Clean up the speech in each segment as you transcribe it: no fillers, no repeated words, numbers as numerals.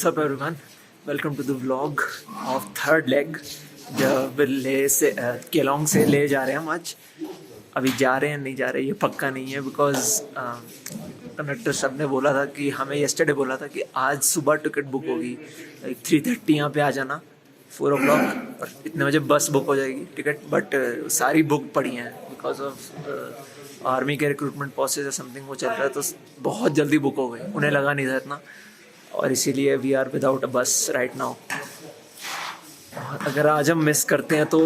What's up everyone? Welcome to the vlog of third leg जब ले से केलोंग से ले जा रहे हैं हम आज। अभी जा रहे हैं नहीं जा रहे ये पक्का नहीं है बिकॉज कंडक्टर साहब ने बोला था कि हमें येस्टरडे बोला था कि आज सुबह टिकट बुक होगी 3:30 यहाँ पे आ जाना 4 o'clock और इतने बजे बस बुक हो जाएगी टिकट। बट सारी बुक पड़ी हैं बिकॉज ऑफ आर्मी के रिक्रूटमेंट प्रोसेस या समथिंग वो चल रहा है, तो बहुत जल्दी बुक हो गई, उन्हें लगा नहीं था इतना, और इसीलिए वी आर विदाउट अ बस राइट नाउ। अगर आज हम मिस करते हैं तो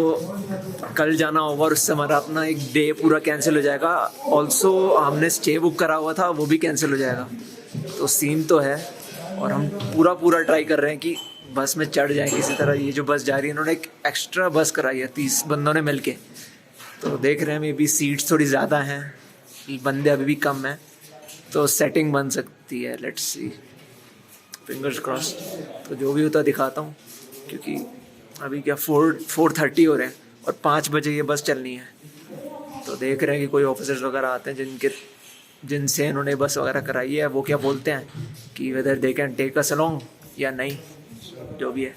कल जाना होगा और उससे हमारा अपना एक डे पूरा कैंसिल हो जाएगा। ऑल्सो हमने स्टे बुक करा हुआ था वो भी कैंसिल हो जाएगा, तो सीन तो है। और हम पूरा ट्राई कर रहे हैं कि बस में चढ़ जाएं किसी तरह। ये जो बस जा रही है इन्होंने एक एक्स्ट्रा बस कराई है 30 बंदों ने मिल के, तो देख रहे हैं मे बी सीट्स थोड़ी ज़्यादा हैं, बंदे अभी भी कम हैं, तो सेटिंग बन सकती है। Let's see, fingers crossed. तो जो भी होता दिखाता हूँ, क्योंकि अभी क्या 4:30 हो रहे हैं और 5 बजे ये बस चलनी है। तो देख रहे हैं कि कोई ऑफिसर्स वगैरह आते हैं जिनसे इन्होंने बस वगैरह कराई है, वो क्या बोलते हैं कि whether they can take us along या नहीं, जो भी है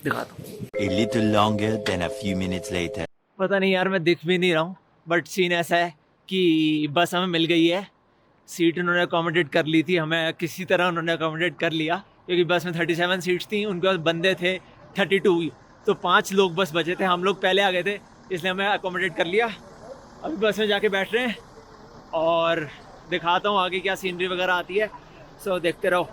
दिखाता हूँ। A little longer than a few minutes later. पता नहीं यार, मैं दिख भी नहीं रहा हूँ, बट सीन ऐसा है कि बस हमें मिल गई है। सीट उन्होंने अकोमोडेट कर ली थी, हमें किसी तरह उन्होंने अकोमोडेट कर लिया, क्योंकि बस में 37 सीट्स थी, उनके पास बंदे थे 32, तो 5 लोग बस बचे थे। हम लोग पहले आ गए थे इसलिए हमें अकोमोडेट कर लिया। अभी बस में जाके बैठ रहे हैं और दिखाता हूँ आगे क्या सीनरी वगैरह आती है, सो देखते रहो।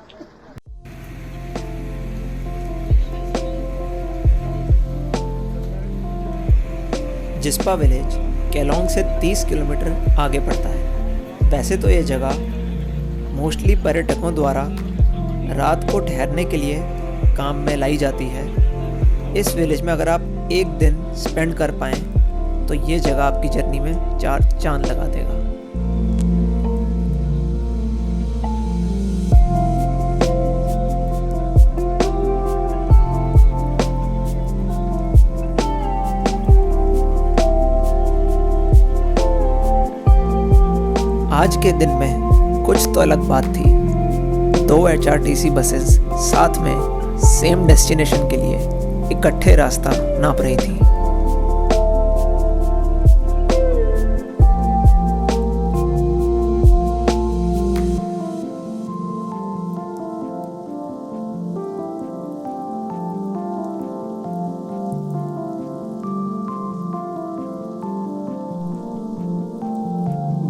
जिस्पा विलेज केलोंग से 30 किलोमीटर आगे पड़ता है। वैसे तो ये जगह मोस्टली पर्यटकों द्वारा रात को ठहरने के लिए काम में लाई जाती है। इस विलेज में अगर आप एक दिन स्पेंड कर पाएँ तो ये जगह आपकी जर्नी में 4 चांद लगा देगा। आज के दिन में कुछ तो अलग बात थी। 2 HRTC बसेस साथ में सेम डेस्टिनेशन के लिए इकट्ठे रास्ता नाप रही थी।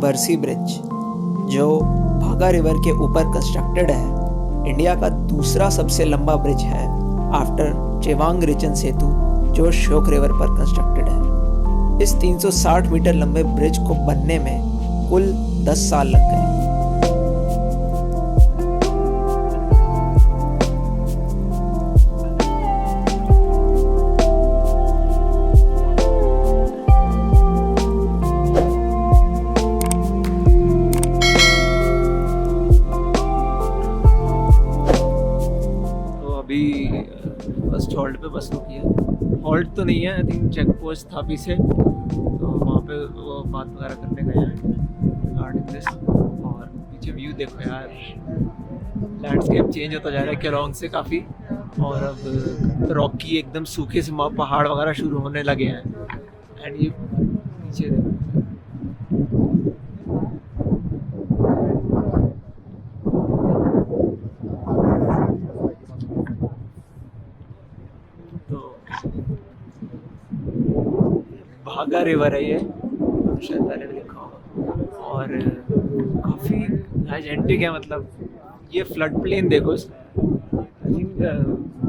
बरसी ब्रिज, जो भागा रिवर के ऊपर कंस्ट्रक्टेड है, इंडिया का दूसरा सबसे लंबा ब्रिज है आफ्टर चेवांग रिचन सेतु, जो श्योक रिवर पर कंस्ट्रक्टेड है। इस 360 मीटर लंबे ब्रिज को बनने में कुल 10 साल लग गए। फर्स्ट हॉल्ट पे बस रुकी है। हॉल्ट तो नहीं है, आई थिंक चेक पोस्ट था पीछे, तो वहाँ पे वो बात वगैरह करने गए हैं रिगार्डिंग दिस। और पीछे व्यू देखो यार, लैंडस्केप चेंज होता जा रहा है केलोंग से काफ़ी, और अब रॉकी एकदम सूखे से पहाड़ वगैरह शुरू होने लगे हैं। एंड ये पीछे देखो, भागा रिवर है ये, शायद पहले भी लिखा होगा, और काफ़ी हाइजेंटिक है। मतलब ये फ्लड प्लेन देखो, आई थिंक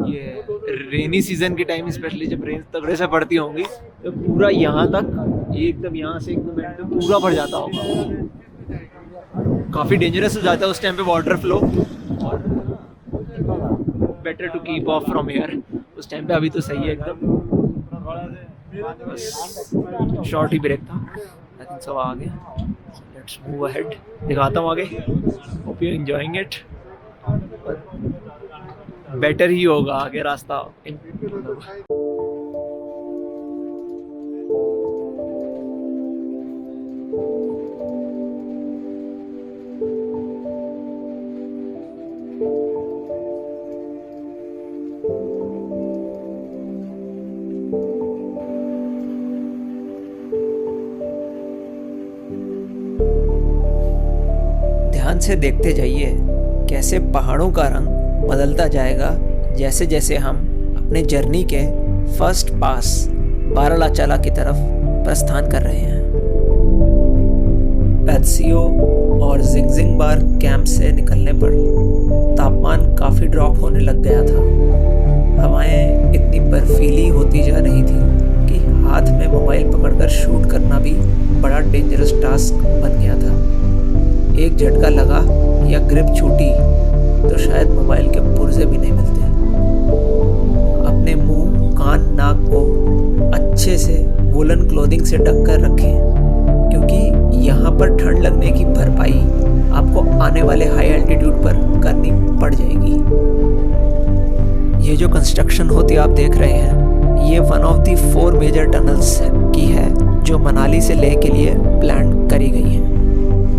ये रेनी सीजन के टाइम स्पेशली जब रेन तगड़े से पड़ती होंगी तो पूरा यहाँ तक, ये एकदम यहाँ से एकदम एंड तक पूरा भर जाता होगा। काफ़ी डेंजरस हो जाता है उस टाइम पे वाटर फ्लो, और better to keep off from here उस टाइम पे। अभी तो सही है एकदम, बस शॉर्ट ही ब्रेक था। आई थिंक सब आ गया। लेट्स मूव अहेड, दिखाता हूँ आगे। Hope you enjoying it. Better ही होगा आगे रास्ता। ध्यान से देखते जाइए कैसे पहाड़ों का रंग बदलता जाएगा जैसे जैसे हम अपने जर्नी के फर्स्ट पास बारालाचाला की तरफ प्रस्थान कर रहे हैं। पैत्सियो और जिंगजिंग बार कैंप से निकलने पर तापमान काफ़ी ड्रॉप होने लग गया था। हवाएं इतनी बर्फीली होती जा रही थी कि हाथ में मोबाइल पकड़कर शूट करना भी बड़ा डेंजरस टास्क बन गया था। एक झटका लगा या ग्रिप छूटी तो शायद मोबाइल के पुर्जे भी नहीं मिलते। अपने मुंह, कान, नाक को अच्छे से वूलन क्लोथिंग से ढक कर रखें, क्योंकि यहाँ पर ठंड लगने की भरपाई आपको आने वाले हाई एल्टीट्यूड पर करनी पड़ जाएगी। ये जो कंस्ट्रक्शन होती आप देख रहे हैं, ये one of the 4 major tunnels की है जो मनाली से लेह के लिए प्लान करी गई है।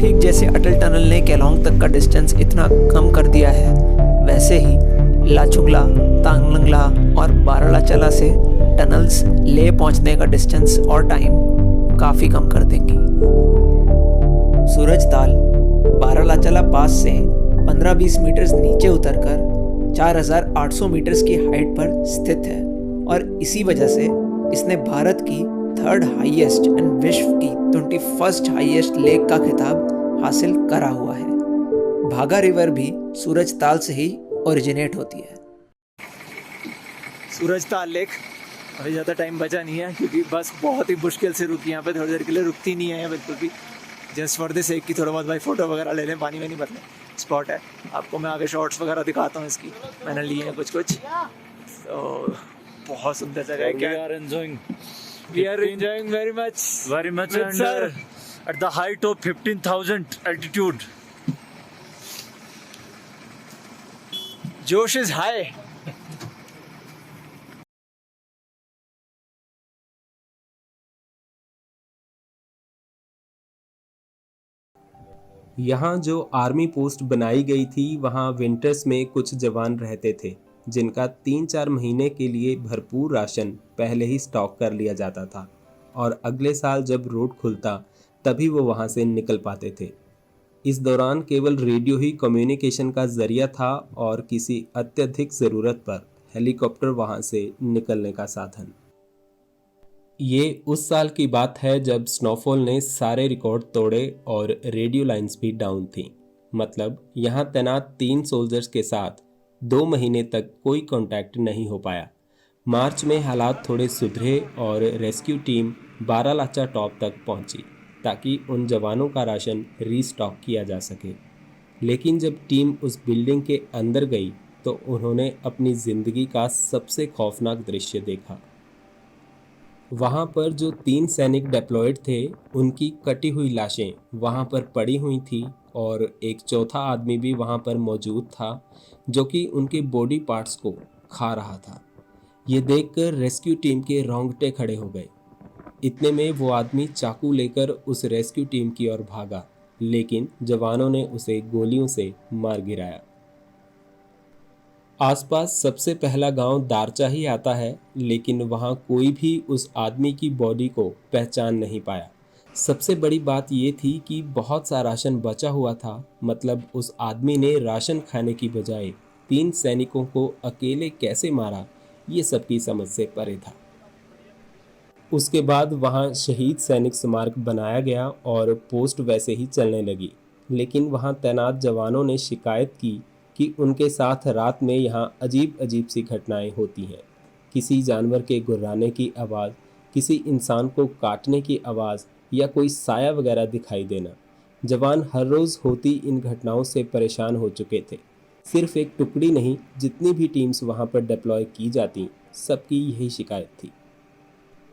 ठीक जैसे अटल टनल ने केलोंग तक का डिस्टेंस इतना कम कर दिया है, वैसे ही लाचुंगला, तांगलंगला और बारालाचाला से टनल्स लेह पहुंचने का डिस्टेंस और टाइम काफ़ी कम कर देंगी। सूरजताल बारालाचाला पास से 15-20 मीटर नीचे उतरकर 4800 मीटर्स की हाइट पर स्थित है और इसी वजह से इसने भारत की 3rd हाईएस्ट एंड विश्व की 21st हाईएस्ट लेक का खिताब हासिल करा हुआ है। भागा रिवर भी सूरजताल से ही ओरिजिनेट होती है। सूरजताल लेक अभी ज़्यादा टाइम बचा नहीं है क्योंकि बस बहुत ही मुश्किल से रुकी, यहाँ पे थोड़ी देर के लिए रुकती नहीं है बिल्कुल भी। जस्ट फॉर दिस एक की थोड़ा बहुत भाई फ़ोटो वगैरह ले लें, पानी में नहीं बदलें। स्पॉट है, आपको मैं आगे शॉर्ट्स वगैरह दिखाता हूँ इसकी, मैंने लिए हैं कुछ तो बहुत सुंदर जगह है। क्या We are enjoying very much and sir. At the height of 15,000 altitude. Josh is high. यहाँ जो आर्मी पोस्ट बनाई गई थी वहाँ विंटर्स में कुछ जवान रहते थे जिनका 3-4 महीने के लिए भरपूर राशन पहले ही स्टॉक कर लिया जाता था और अगले साल जब रोड खुलता तभी वो वहाँ से निकल पाते थे। इस दौरान केवल रेडियो ही कम्युनिकेशन का जरिया था और किसी अत्यधिक ज़रूरत पर हेलीकॉप्टर वहाँ से निकलने का साधन। ये उस साल की बात है जब स्नोफॉल ने सारे रिकॉर्ड तोड़े और रेडियो लाइंस भी डाउन थी। मतलब यहाँ तैनात 3 सोल्जर्स के साथ 2 महीने तक कोई कांटेक्ट नहीं हो पाया। मार्च में हालात थोड़े सुधरे और रेस्क्यू टीम बारालाचा टॉप तक पहुंची ताकि उन जवानों का राशन रीस्टॉक किया जा सके। लेकिन जब टीम उस बिल्डिंग के अंदर गई तो उन्होंने अपनी ज़िंदगी का सबसे खौफनाक दृश्य देखा। वहाँ पर जो 3 सैनिक डिप्लॉयड थे उनकी कटी हुई लाशें वहाँ पर पड़ी हुई थी और एक चौथा आदमी भी वहाँ पर मौजूद था जो कि उनके बॉडी पार्ट्स को खा रहा था। ये देखकर रेस्क्यू टीम के रोंगटे खड़े हो गए। इतने में वो आदमी चाकू लेकर उस रेस्क्यू टीम की ओर भागा, लेकिन जवानों ने उसे गोलियों से मार गिराया। आसपास सबसे पहला गांव दारचा ही आता है, लेकिन वहां कोई भी उस आदमी की बॉडी को पहचान नहीं पाया। सबसे बड़ी बात ये थी कि बहुत सा राशन बचा हुआ था, मतलब उस आदमी ने राशन खाने की बजाय 3 सैनिकों को अकेले कैसे मारा, ये सबकी समझ से परे था। उसके बाद वहां शहीद सैनिक स्मारक बनाया गया और पोस्ट वैसे ही चलने लगी, लेकिन वहां तैनात जवानों ने शिकायत की कि उनके साथ रात में यहाँ अजीब अजीब सी घटनाएं होती हैं। किसी जानवर के गुर्राने की आवाज़, किसी इंसान को काटने की आवाज़ या कोई साया वगैरह दिखाई देना। जवान हर रोज़ होती इन घटनाओं से परेशान हो चुके थे। सिर्फ एक टुकड़ी नहीं, जितनी भी टीम्स वहाँ पर डिप्लॉय की जाती सबकी यही शिकायत थी।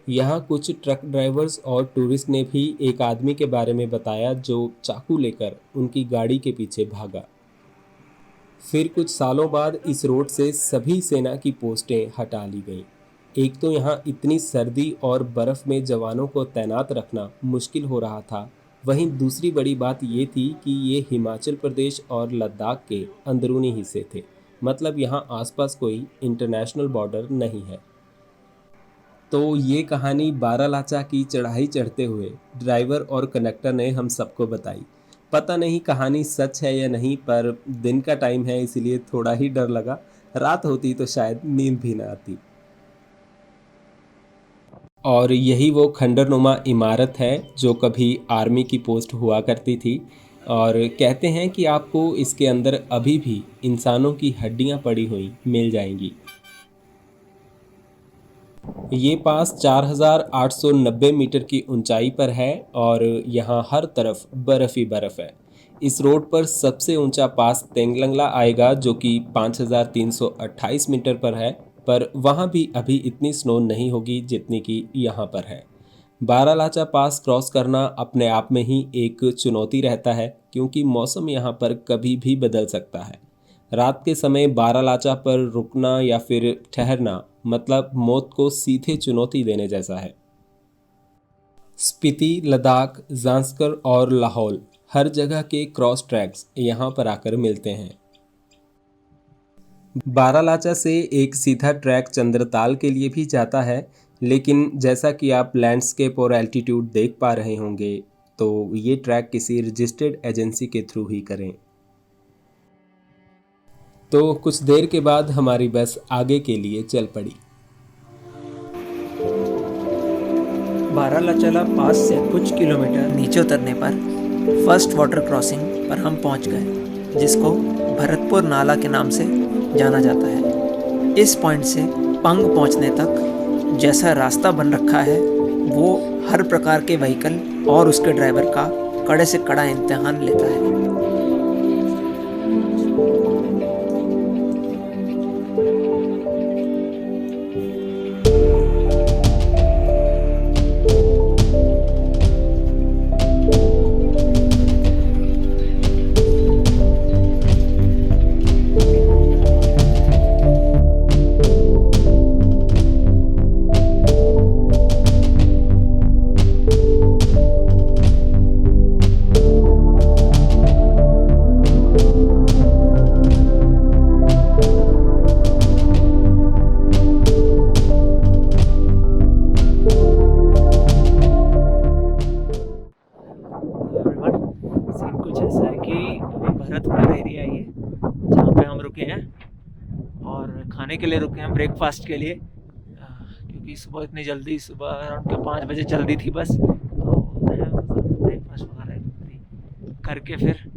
यहाँ कुछ ट्रक ड्राइवर्स और टूरिस्ट ने भी एक आदमी के बारे में बताया जो चाकू लेकर उनकी गाड़ी के पीछे भागा। फिर कुछ सालों बाद इस रोड से सभी सेना की पोस्टें हटा ली गईं। एक तो यहाँ इतनी सर्दी और बर्फ़ में जवानों को तैनात रखना मुश्किल हो रहा था, वहीं दूसरी बड़ी बात ये थी कि ये हिमाचल प्रदेश और लद्दाख के अंदरूनी हिस्से थे, मतलब यहाँ आसपास कोई इंटरनेशनल बॉर्डर नहीं है। तो ये कहानी बारालाचा की चढ़ाई चढ़ते हुए ड्राइवर और कंडक्टर ने हम सबको बताई। पता नहीं कहानी सच है या नहीं, पर दिन का टाइम है इसलिए थोड़ा ही डर लगा। रात होती तो शायद नींद भी ना आती। और यही वो खंडरनुमा इमारत है जो कभी आर्मी की पोस्ट हुआ करती थी, और कहते हैं कि आपको इसके अंदर अभी भी इंसानों की हड्डियां पड़ी हुई मिल जाएंगी। ये पास 4,890 मीटर की ऊंचाई पर है और यहाँ हर तरफ बर्फ़ ही बर्फ़ है। इस रोड पर सबसे ऊंचा पास तेंगलंगला आएगा जो कि 5,328 मीटर पर है, पर वहाँ भी अभी इतनी स्नो नहीं होगी जितनी कि यहाँ पर है। बारालाचा पास क्रॉस करना अपने आप में ही एक चुनौती रहता है क्योंकि मौसम यहाँ पर कभी भी बदल सकता है। रात के समय बारालाचा पर रुकना या फिर ठहरना मतलब मौत को सीधे चुनौती देने जैसा है। स्पीति, लद्दाख, ज़ांस्कर और लाहौल हर जगह के क्रॉस ट्रैक्स यहाँ पर आकर मिलते हैं। बारालाचा से एक सीधा ट्रैक चंद्रताल के लिए भी जाता है, लेकिन जैसा कि आप लैंडस्केप और एल्टीट्यूड देख पा रहे होंगे तो ये ट्रैक किसी रजिस्टर्ड एजेंसी के थ्रू ही करें। तो कुछ देर के बाद हमारी बस आगे के लिए चल पड़ी। बारालाचा पास से कुछ किलोमीटर नीचे उतरने पर फर्स्ट वाटर क्रॉसिंग पर हम पहुंच गए, जिसको भरतपुर नाला के नाम से जाना जाता है। इस पॉइंट से पंग पहुंचने तक जैसा रास्ता बन रखा है वो हर प्रकार के व्हीकल और उसके ड्राइवर का कड़े से कड़ा इम्तिहान लेता है। खाने के लिए रुके हैं, ब्रेकफास्ट के लिए, क्योंकि सुबह इतनी जल्दी, सुबह अराउंड 5 बजे चल दी थी बस, तो ब्रेकफास्ट वगैरह करके फिर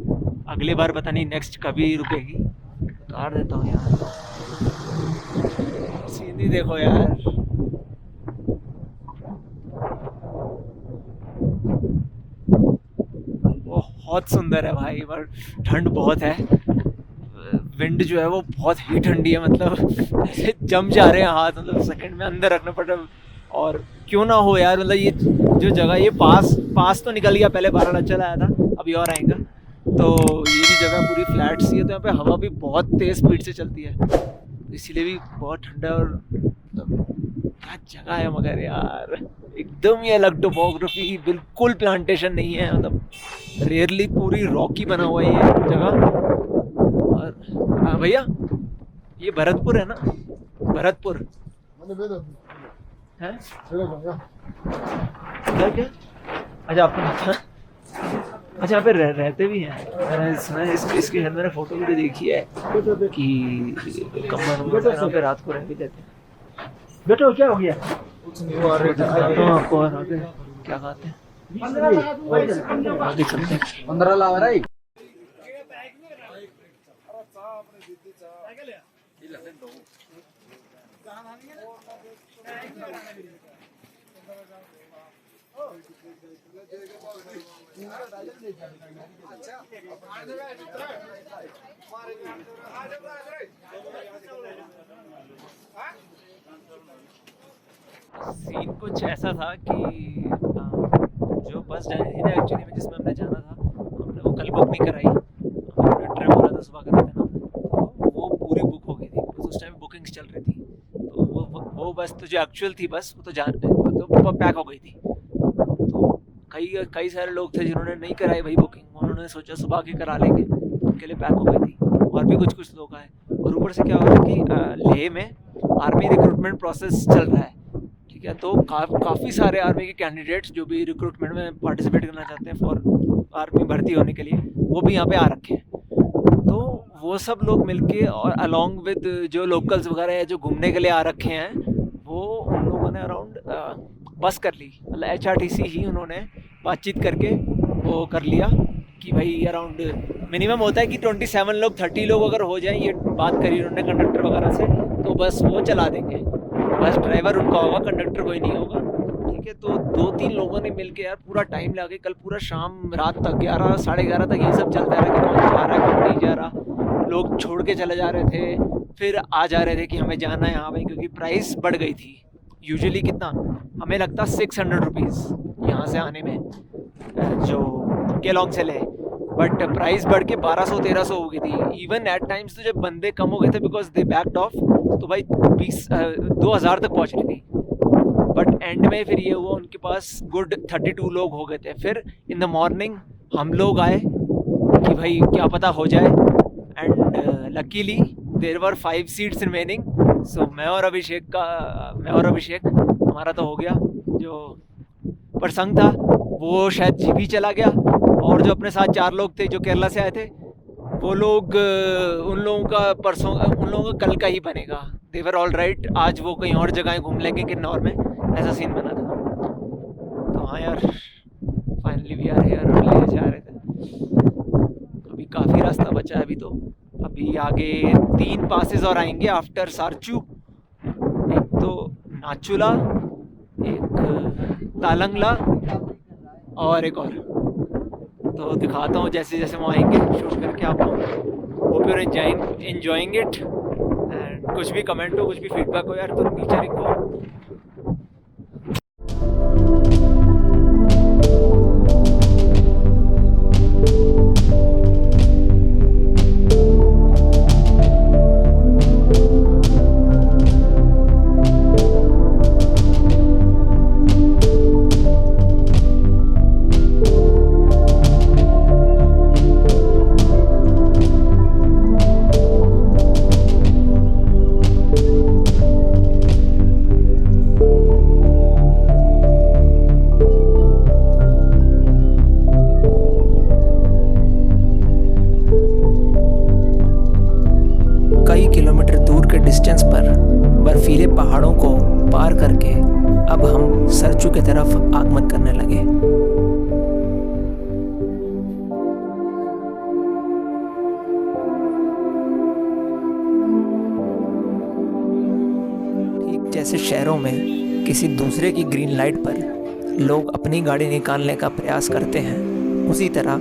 अगली बार पता नहीं नेक्स्ट कभी रुकेगी, उतार देता हूँ यार। सीधी देखो यार, बहुत सुंदर है भाई, पर ठंड बहुत है। विंड जो है वो बहुत ही ठंडी है, मतलब ऐसे जम जा रहे हैं हाथ, मतलब सेकंड में अंदर रखना पड़ रहा है। और क्यों ना हो यार, मतलब ये जो जगह, ये पास तो निकल गया, पहले बारालाचा आया था, अभी और आएगा, तो ये भी जगह पूरी फ्लैट सी है, तो यहाँ पे हवा भी बहुत तेज़ स्पीड से चलती है, तो इसीलिए भी बहुत ठंडा है। और मतलब क्या जगह है मगर यार, एकदम ही अलग टोपोग्राफी, बिल्कुल प्लांटेशन नहीं है, मतलब रेयरली पूरी रॉकी बना हुआ है ये जगह। और भैया ये भरतपुर है ना, भरतपुर है क्या? अच्छा आपको पता? अच्छा यहाँ पे रहते भी हैं, मैंने सुना है, इसके मैंने फोटो भी देखी है कि कमर पे रात को रह भी लेते हैं। बेटो क्या हो गया? तो आपको और आगे क्या खाते हैं? 15 लावा राई। सीन कुछ ऐसा था कि जो बस जानी थी ना एक्चुअली में, जिसमें हमने जाना था, हमने वो कल बुक नहीं कराई, हमने ट्रिप हो रहा था सुबह करते ना, तो वो पूरी बुक हो गई थी, उस टाइम बुकिंग्स चल रही थी, तो वो बस तो जो एक्चुअल थी बस वो तो पैक हो गई थी। तो कई सारे लोग थे जिन्होंने नहीं कराई भाई बुकिंग, उन्होंने सोचा सुबह की करा लेंगे, तो उनके लिए पैक हो गई थी, और भी कुछ लोग आए। और ऊपर से क्या हो रहा है कि लेह में आर्मी रिक्रूटमेंट प्रोसेस चल रहा है, ठीक है। तो काफ़ी सारे आर्मी के कैंडिडेट्स जो भी रिक्रूटमेंट में पार्टिसिपेट करना चाहते हैं फॉर आर्मी भर्ती होने के लिए, वो भी यहाँ पे आ रखे हैं। तो वो सब लोग मिलके और अलॉन्ग विद जो लोकल्स वगैरह है जो घूमने के लिए आ रखे हैं, वो उन लोगों ने अराउंड बस कर ली, मतलब HRTC ही उन्होंने बातचीत करके वो कर लिया कि भाई अराउंड मिनिमम होता है कि 27 लोग 30 लोग अगर हो जाएं, ये बात करी उन्होंने कंडक्टर वगैरह से, तो बस वो चला देंगे। बस ड्राइवर उनका होगा, कंडक्टर कोई नहीं होगा, ठीक है। तो 2-3 लोगों ने मिलके यार पूरा टाइम लगा के कल पूरा शाम रात तक 11 साढ़े 11 तक ये सब चलता रहा कि कौन जा रहा है कौन नहीं जा रहा। लोग छोड़ के चले जा रहे थे, फिर आ जा रहे थे कि हमें जाना है यहाँ भाई, क्योंकि प्राइस बढ़ गई थी। यूजुअली कितना हमें लगता 600 रुपीज़ यहाँ से आने में, जो केलोंग से ले, बट प्राइस बढ़ के 1200-1300 हो गई थी। इवन एट टाइम्स तो जब बंदे कम हो गए थे बिकॉज दे बैक्ड ऑफ, तो भाई 2000 तक पहुँच रही थी। बट एंड में फिर ये हुआ उनके पास गुड 32 लोग हो गए थे। फिर इन द मॉर्निंग हम लोग आए कि भाई क्या पता हो जाए, and luckily there were 5 seats remaining. So मैं और अभिषेक हमारा तो हो गया। जो प्रसंग था वो शायद जीबी चला गया, और जो अपने साथ 4 लोग थे जो केरला से आए थे, वो लोग उन लोगों का कल का ही बनेगा। दे वर ऑल राइट, आज वो कहीं और जगह घूम लेंगे किन्नौर में, ऐसा सीन बना था। तो हाँ यार, फाइनली वी आर हियर, ले जा रहे थे। अभी काफ़ी रास्ता बचा है। अभी आगे 3 पासेस और आएंगे आफ्टर सारचू। एक तो नाचुला, एक तालंगला और एक और। तो दिखाता हूँ जैसे जैसे वो आएंगे शूट करके आपको। Hope you are enjoying it, and कुछ भी कमेंट हो, कुछ भी फीडबैक हो यार तो नीचे लिखो। कई किलोमीटर दूर के डिस्टेंस पर बर्फीले पहाड़ों को पार करके अब हम सरचू की तरफ आगमन करने लगे। ठीक जैसे शहरों में किसी दूसरे की ग्रीन लाइट पर लोग अपनी गाड़ी निकालने का प्रयास करते हैं, उसी तरह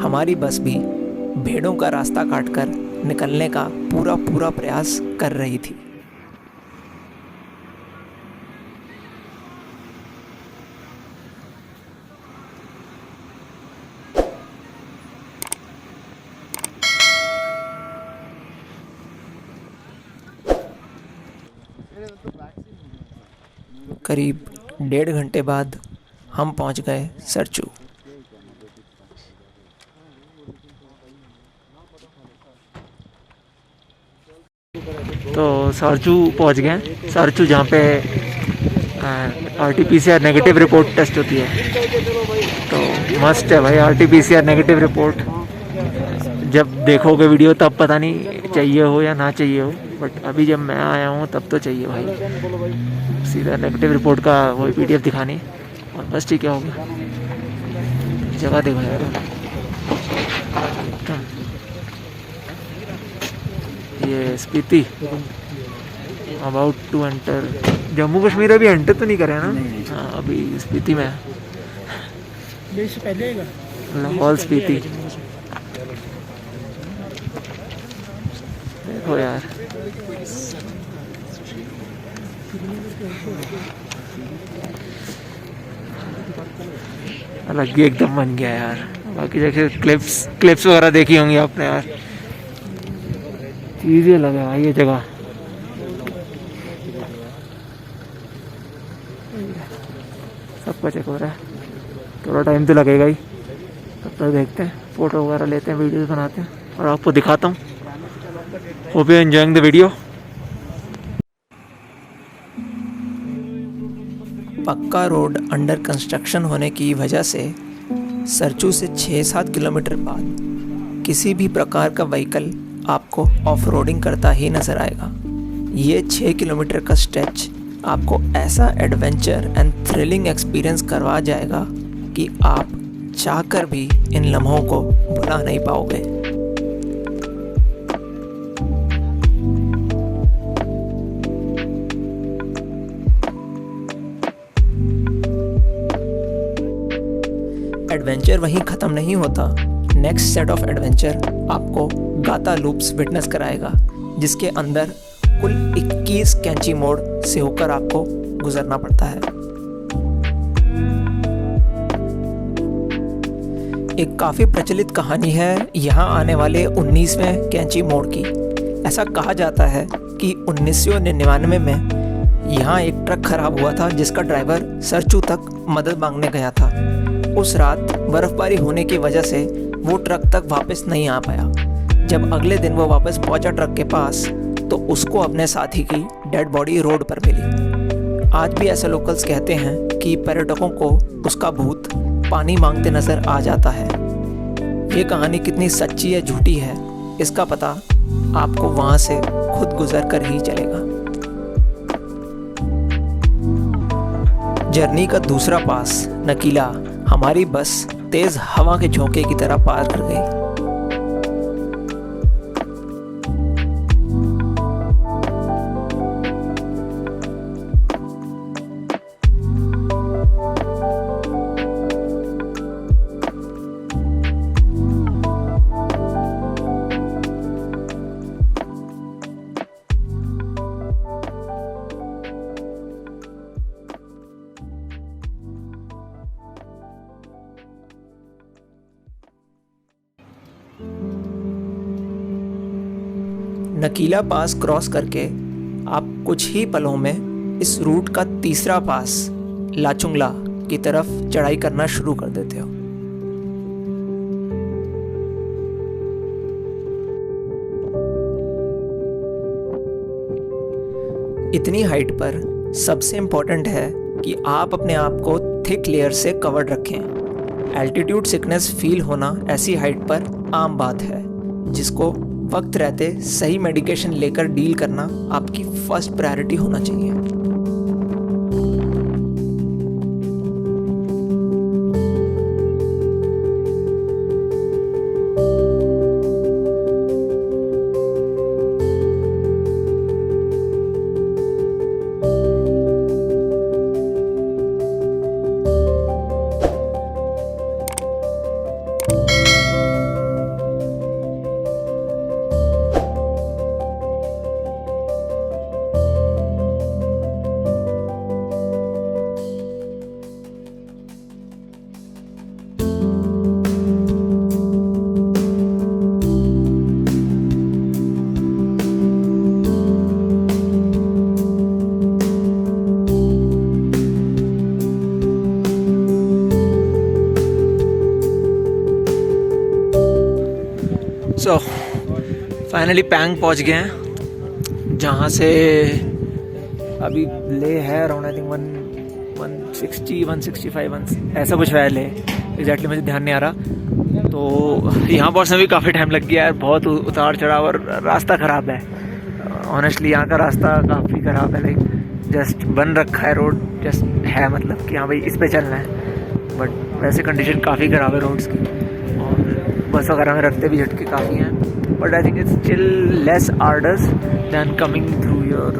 हमारी बस भी भेड़ों का रास्ता काटकर निकलने का पूरा प्रयास कर रही थी। करीब 1.5 घंटे बाद हम पहुंच गए सरचू। तो सरचू पहुंच गए। सरचू जहाँ पे RT-PCR नेगेटिव रिपोर्ट टेस्ट होती है। तो मस्ट है भाई RT-PCR नेगेटिव रिपोर्ट। जब देखोगे वीडियो तब पता नहीं चाहिए हो या ना चाहिए हो, बट अभी जब मैं आया हूँ तब तो चाहिए भाई। सीधा नेगेटिव रिपोर्ट का वही PDF दिखानी और बस ठीक है, हो गया। जगह देखो यार, ये Spiti about to enter. Jammu Kashmir अभी एंटर तो नहीं करे ना? हाँ, अभी स्पीति में लाहौल स्पीति। देखो यार, अलग ही एकदम बन गया यार। बाकी जैसे क्लिप्स वगैरह देखी होंगी आपने यार, चीज़ें लगा भाई ये जगह। सब कुछ चेक हो रहा है, थोड़ा टाइम तो लगेगा ही। तब तक देखते हैं, फ़ोटो वगैरह लेते हैं, वीडियोस बनाते हैं और आपको दिखाता हूँ। Hope you enjoying the video. पक्का रोड अंडर कंस्ट्रक्शन होने की वजह से सरचू से 6-7 किलोमीटर बाद किसी भी प्रकार का व्हीकल आपको ऑफ रोडिंग करता ही नज़र आएगा। ये 6 किलोमीटर का स्ट्रेच आपको ऐसा एडवेंचर एंड थ्रिलिंग एक्सपीरियंस करवा जाएगा कि आप चाहकर भी इन लम्हों को भुला नहीं पाओगे। एडवेंचर वहीं ख़त्म नहीं होता। नेक्स्ट सेट ऑफ एडवेंचर आपको गाता लूप्स विटनेस कराएगा, जिसके अंदर कुल 21 कैंची मोड़ से होकर आपको गुजरना पड़ता है। एक काफ़ी प्रचलित कहानी है यहाँ आने वाले 19वें कैंची मोड़ की। ऐसा कहा जाता है कि 1999 में यहाँ एक ट्रक खराब हुआ था, जिसका ड्राइवर सरचू तक मदद मांगने गया था। उस रात बर्फबारी होने की वजह से वो ट्रक तक वापस नहीं आ पाया। जब अगले दिन वो वापस पहुंचा ट्रक के पास, तो उसको अपने साथी की डेड बॉडी रोड पर मिली। आज भी ऐसे लोकल्स कहते हैं कि पर्यटकों को उसका भूत पानी मांगते नजर आ जाता है। ये कहानी कितनी सच्ची या झूठी है, इसका पता आपको वहां से खुद गुजर कर ही चलेगा। जर्नी का दूसरा पास नकीला हमारी बस तेज हवा के झोंके की तरह पार कर गई। नकीला पास क्रॉस करके आप कुछ ही पलों में इस रूट का तीसरा पास लाचुंगला की तरफ चढ़ाई करना शुरू कर देते हो। इतनी हाइट पर सबसे इम्पोर्टेंट है कि आप अपने आप को थिक लेयर से कवर्ड रखें। एल्टीट्यूड सिकनेस फील होना ऐसी हाइट पर आम बात है, जिसको वक्त रहते सही मेडिकेशन लेकर डील करना आपकी फर्स्ट प्रायोरिटी होना चाहिए। सो फाइनली पैंग पहुंच गए हैं, जहाँ से अभी ले है अराउंड आई थिंक 160-165 ऐसा कुछ है ले, एग्जैक्टली मुझे ध्यान नहीं आ रहा। तो यहाँ पहुँचने भी काफ़ी टाइम लग गया है, बहुत उतार चढ़ाव और रास्ता ख़राब है। ऑनेस्टली यहाँ का रास्ता काफ़ी ख़राब है, लाइक जस्ट बन रखा है रोड, जस्ट है मतलब कि हाँ भाई इस पे चलना है, बट वैसे कंडीशन काफ़ी ख़राब है रोड्स की, और बस वगैरह में रखते भी झटके काफ़ी हैं। But I think it's still less hards than coming through your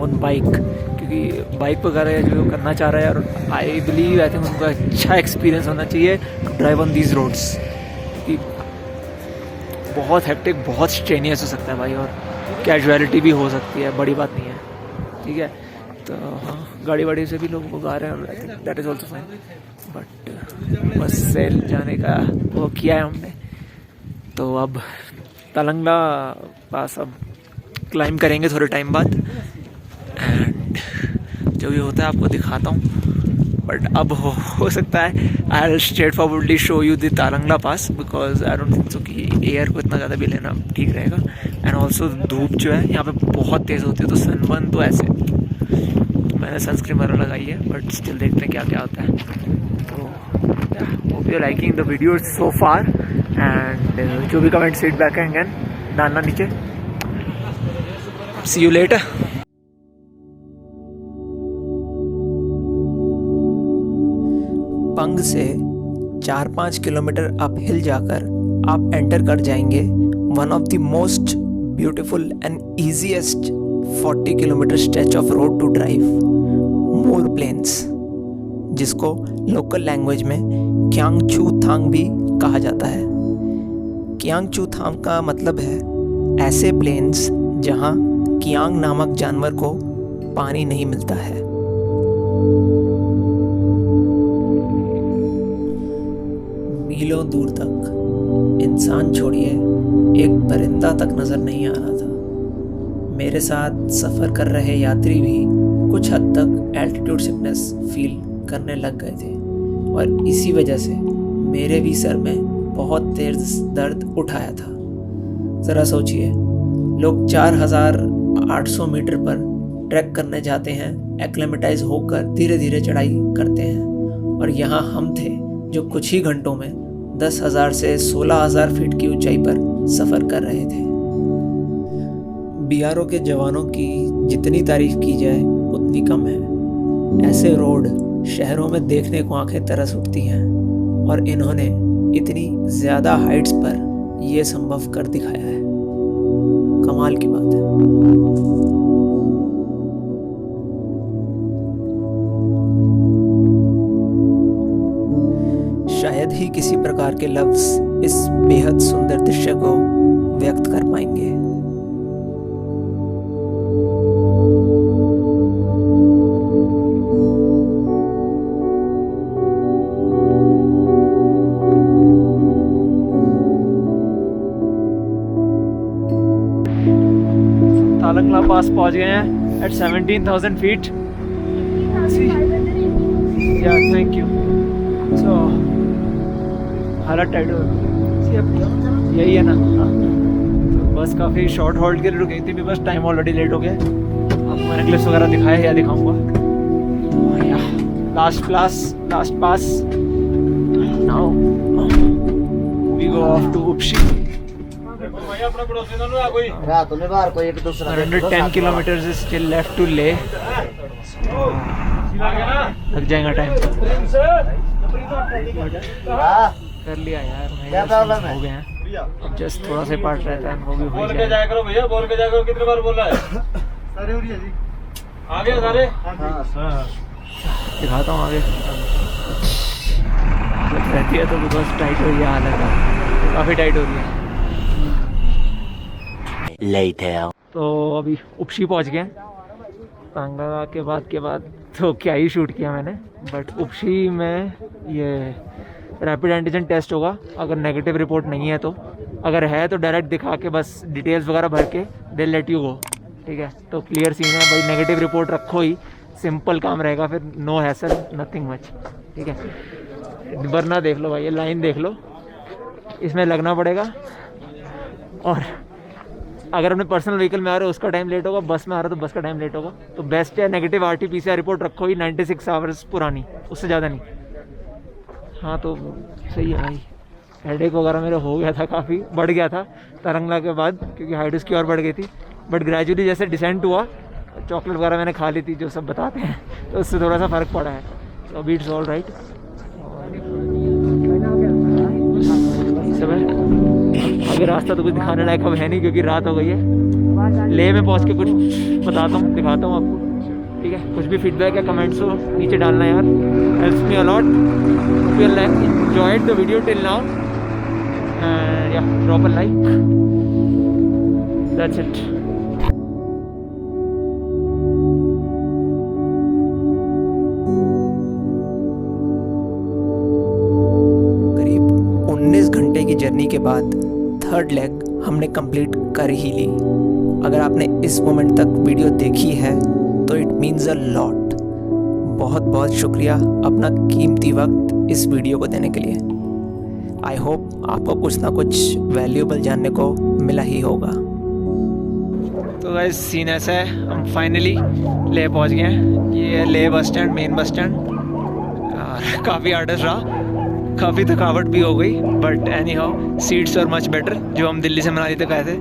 own bike, क्योंकि बाइक वगैरह जो करना चाह रहा है, और आई बिलीव आई थिंक उनको अच्छा एक्सपीरियंस होना चाहिए to drive on these roads, कि बहुत हेक्टिक, बहुत स्ट्रेनियस हो सकता है भाई, और कैजुअलिटी भी हो सकती है, बड़ी बात नहीं है, ठीक है। तो हाँ, गाड़ी वाड़ी से भी लोग वो गा रहे हैं, और that is also fine, but बस से जाने का वो किया है हमने। तो अब तलंगला पास अब क्लाइंब करेंगे थोड़े टाइम बाद, एंड जो भी होता है आपको दिखाता हूँ। बट अब हो सकता है I will straight forwardly show you the Talangla pass, because I don't think so कि एयर को इतना ज़्यादा भी लेना ठीक रहेगा। एंड ऑल्सो धूप जो है यहाँ पे बहुत तेज़ होती है, तो सनबर्न तो ऐसे मैंने सनस्क्रीन वगैरह लगाई है, बट स्टिल देखते हैं क्या क्या होता है। तो hope you liking the video so far, and जो भी कमेंट फीडबैक है अगेन डालना नीचे। सी यू लेटर। पंग से 4-5 किलोमीटर अप हिल जाकर आप एंटर कर जाएंगे one of the most beautiful and easiest 40 kilometre stretch of road to drive, more plains, जिसको लोकल लैंग्वेज में क्यांग चू थांग भी कहा जाता है। क्यांग चू थांग का मतलब है ऐसे प्लेन्स जहां कियांग नामक जानवर को पानी नहीं मिलता है। मीलों दूर तक इंसान छोड़िए एक परिंदा तक नजर नहीं आ रहा था। मेरे साथ सफ़र कर रहे यात्री भी कुछ हद तक एल्टीट्यूड सिकनेस फील करने लग गए थे, और इसी वजह से मेरे भी सर में बहुत तेज दर्द उठाया था। ज़रा सोचिए, लोग 4800 मीटर पर ट्रैक करने जाते हैं, एक्लेमेटाइज होकर धीरे धीरे चढ़ाई करते हैं, और यहाँ हम थे जो कुछ ही घंटों में 10,000 से 16,000 फीट की ऊंचाई पर सफ़र कर रहे थे। बीआरओ के जवानों की जितनी तारीफ की जाए उतनी कम है। ऐसे रोड शहरों में देखने को आंखें तरस उठती हैं, और इन्होंने इतनी ज़्यादा हाइट्स पर यह संभव कर दिखाया है। कमाल की बात है। शायद ही किसी प्रकार के लफ्ज़ इस बेहद सुंदर दृश्य को व्यक्त कर पाएंगे। तालंगला पास पहुंच गए हैं एट 17,000 फीट। या थैंक यू। सो हालत टाइट हो यही है ना। तो बस काफ़ी शॉर्ट होल्ड के लिए रुकी थी भी, बस टाइम ऑलरेडी लेट हो गया। अब मैंने क्लिप्स वगैरह दिखाया या दिखाऊंगा। Last pass now we go off to Upshi. 110 kilometre is still left to Leh. लग जाएगा टाइम। कर लिया यार, हो गए हैं। जस्ट थोड़ा सा पार्ट रहता है, वो भी हो जाएगा। जाया करो भैया, बोल के जाया करो। कितने बार बोला है? सारे उड़िया जी आ गए सारे। हाँ दिखाता हूँ आगे। रहती है तो बस टाइट हो रही है, हालत काफ़ी टाइट हो रही है। Later. तो अभी उपशी पहुँच गए। तांगा के बाद तो क्या ही शूट किया मैंने, बट उपशी में ये रैपिड एंटीजन टेस्ट होगा। अगर नेगेटिव रिपोर्ट नहीं है तो, अगर है तो डायरेक्ट दिखा के बस डिटेल्स वगैरह भर के दे लेट यू गो। ठीक है, तो क्लियर सीन है भाई। नेगेटिव रिपोर्ट रखो ही, सिंपल काम रहेगा फिर, नो हैसल, नथिंग मच। ठीक है, वरना देख लो भाई, ये लाइन देख लो, इसमें लगना पड़ेगा। और अगर अपने पर्सनल व्हीकल में आ रहे हो उसका टाइम लेट होगा, बस में आ रहा हो तो बस का टाइम लेट होगा। तो बेस्ट है नेगेटिव RT-PCR रिपोर्ट रखो ही, 96 आवर्स पुरानी, उससे ज़्यादा नहीं। हाँ तो सही है भाई। हेडेक वगैरह मेरा हो गया था, काफ़ी बढ़ गया था तरंगला के बाद, क्योंकि हाइट उसकी और बढ़ गई थी। बट ग्रेजुअली जैसे डिसेंट हुआ, चॉकलेट वगैरह मैंने खा ली थी जो सब बताते हैं, तो उससे थोड़ा सा फ़र्क पड़ा है। तो अभी इट्स ऑल राइट। सब है आगे रास्ता तो कुछ दिखाने लायक अब है नहीं, क्योंकि रात हो गई है। ले में पहुँच के कुछ बताता हूँ, दिखाता हूँ आपको। ठीक है, कुछ भी फीडबैक या कमेंट्स हो नीचे डालना यार, helps me a lot. Hope you enjoyed the video till now, या drop a like, that's it. करीब 19 घंटे की जर्नी के बाद थर्ड लेग हमने कंप्लीट कर ही ली। अगर आपने इस मोमेंट तक वीडियो देखी है तो इट मीन्स अ लॉट। बहुत बहुत शुक्रिया अपना कीमती वक्त इस वीडियो को देने के लिए। आई होप आपको कुछ ना कुछ वैल्यूएबल जानने को मिला ही होगा। तो गाइस सीन ऐसा है, हम फाइनली लेह पहुंच गए हैं। ये है Leh bus stand, main bus stand. और काफ़ी आर्टिस्ट रहा, काफ़ी थकावट भी हो गई, but anyhow seats are much better. जो हम दिल्ली से मनाली तक आए थे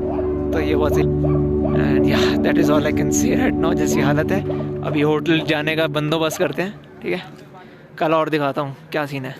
तो ये बहुत ही, एंड या that is all I can say right now. जैसी हालत है, अभी होटल जाने का बंदोबस्त करते हैं, ठीक है। कल और दिखाता हूँ क्या सीन है।